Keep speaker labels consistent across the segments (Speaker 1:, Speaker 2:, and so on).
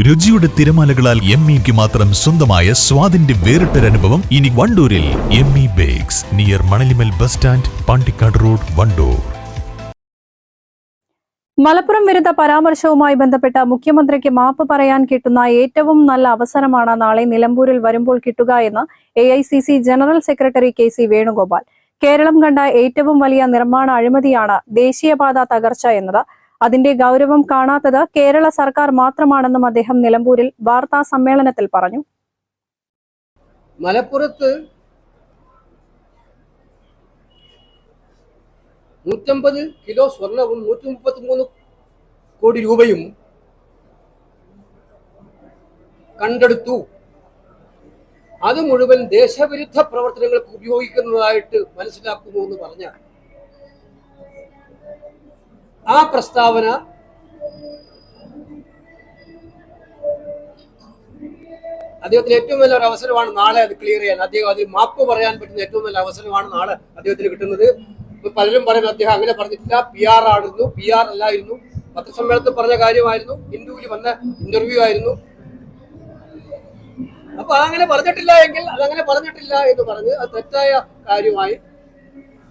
Speaker 1: രുചിയുടെ തിരമാലകളാൽ എംഇക്ക് മാത്രം സ്വന്തമായ സ്വാദിന്റെ വേറിട്ടൊരനുഭവം ഇനി വണ്ടൂരിൽ. ME Bakes near Manalimal bus stand, Pandikkad road, Wandoor.
Speaker 2: Malappuram വിരുദ്ധ പരാമർശവുമായി ബന്ധപ്പെട്ട മുഖ്യമന്ത്രിക്ക് മാപ്പ് പറയാൻ കിട്ടുന്ന ഏറ്റവും നല്ല അവസരമാണ് നാളെ നിലമ്പൂരിൽ വരുമ്പോൾ കിട്ടുക എന്ന് AICC general secretary KC Venugopal. Kerala കണ്ട ഏറ്റവും വലിയ നിർമ്മാണ അഴിമതിയാണ് ദേശീയപാത തകർച്ച എന്നത്. അതിന്റെ ഗൗരവം കാണാത്തത് കേരള സർക്കാർ മാത്രമാണെന്നും അദ്ദേഹം നിലമ്പൂരിൽ വാർത്താ സമ്മേളനത്തിൽ പറഞ്ഞു.
Speaker 3: മലപ്പുറത്ത് 150 കിലോ സ്വർണവും 133 കോടി രൂപയും കണ്ടെടുത്തു. അത് മുഴുവൻ ദേശവിരുദ്ധ പ്രവർത്തനങ്ങൾക്ക് ഉപയോഗിക്കുന്നതായിട്ട് മനസ്സിലാക്കുന്നു എന്ന് പറഞ്ഞ ആ പ്രസ്താവന അദ്ദേഹത്തിന് ഏറ്റവും വലിയ ഒരു അവസരമാണ് നാളെ അത് ക്ലിയർ ചെയ്യാൻ. അദ്ദേഹം അതിൽ മാപ്പ് പറയാൻ പറ്റുന്ന ഏറ്റവും വലിയ അവസരമാണ് നാളെ അദ്ദേഹത്തിന് കിട്ടുന്നത്. പലരും പറയുന്നത് അദ്ദേഹം അങ്ങനെ പറഞ്ഞിട്ടില്ല, PR ആയിരുന്നു, PR അല്ലായിരുന്നു, പത്രസമ്മേളനത്തിൽ പറഞ്ഞ കാര്യമായിരുന്നു, ഹിന്ദുവിൽ വന്ന ഇന്റർവ്യൂ ആയിരുന്നു. അപ്പൊ അതങ്ങനെ പറഞ്ഞിട്ടില്ല എങ്കിൽ അതങ്ങനെ പറഞ്ഞിട്ടില്ല എന്ന് പറഞ്ഞ് അത്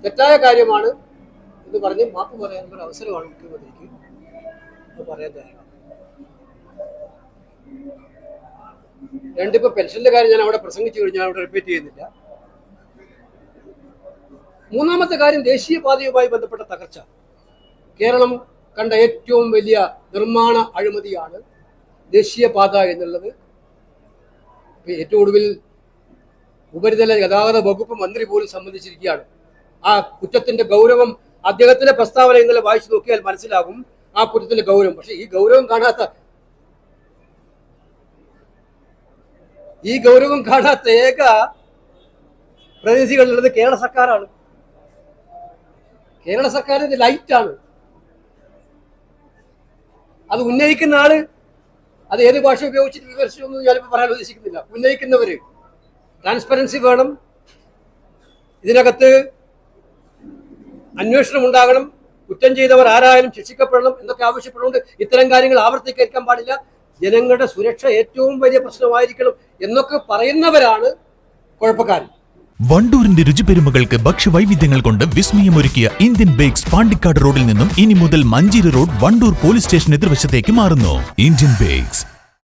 Speaker 3: തെറ്റായ കാര്യമാണ് എന്ന് പറഞ്ഞ് മാപ്പ് പറയാനുള്ള ഒരു അവസരമാണ് മുഖ്യമന്ത്രിക്ക് പറയാൻ തയ്യാറാണ്. രണ്ടിപ്പോ പെൻഷന്റെ കാര്യം ഞാൻ അവിടെ പ്രസംഗിച്ചു കഴിഞ്ഞാൽ അവിടെ റിപ്പീറ്റ് ചെയ്യുന്നില്ല. മൂന്നാമത്തെ കാര്യം ദേശീയപാതയുമായി ബന്ധപ്പെട്ട തകർച്ച. കേരളം കണ്ട ഏറ്റവും വലിയ നിർമ്മാണ അഴിമതിയാണ് ദേശീയപാത എന്നുള്ളത്. ഏറ്റവും ഒടുവിൽ ഉപരിതല ഗതാഗത വകുപ്പ് മന്ത്രി പോലും സംബന്ധിച്ചിരിക്കുകയാണ്. ആ കുറ്റത്തിന്റെ ഗൗരവം അദ്ദേഹത്തിന്റെ പ്രസ്താവന ഇന്നലെ വായിച്ചു നോക്കിയാൽ മനസ്സിലാകും ആ കുറ്റത്തിന്റെ ഗൗരവം. പക്ഷെ ഈ ഗൗരവം കാണാത്ത ഏക പ്രതിനിധികളുള്ളത് കേരള സർക്കാരാണ്. കേരള സർക്കാർ ഇത് ലൈറ്റാണ്. അത് ഉന്നയിക്കുന്ന ആള് അത് ഏത് ഭാഷ ഉപയോഗിച്ചിട്ട് വിവരിച്ചൊന്നും ഞാനിപ്പോൾ പറയാൻ ഉദ്ദേശിക്കുന്നില്ല. ഉന്നയിക്കുന്നവര് ട്രാൻസ്പെറൻസി വേണം, ഇതിനകത്ത് അന്വേഷണം ഉണ്ടാകണം, കുറ്റം ചെയ്തവർ ആരായാലും ശിക്ഷിക്കപ്പെടണം എന്നൊക്കെ ആവശ്യപ്പെടുന്നുണ്ട്. ഇത്തരം കാര്യങ്ങൾ ആവർത്തിക്കാൻ പാടില്ല, ജനങ്ങളുടെ സുരക്ഷ ഏറ്റവും വലിയ പ്രശ്നമായിരിക്കണം എന്നൊക്കെ പറയുന്നവരാണ് കുഴപ്പക്കാരൻ.
Speaker 1: വണ്ടൂരിന്റെ രുചിപെരുമകൾക്ക് ഭക്ഷ്യവൈവിധ്യങ്ങൾ കൊണ്ട് വിസ്മയമൊരുക്കിയ ഇന്ത്യൻ ബേക്സ് പാണ്ടിക്കാട് റോഡിൽ നിന്നും ഇനി മുതൽ Manjeri road, Wandoor police station എതിർവശത്തേക്ക് മാറുന്നു. Indian bakes.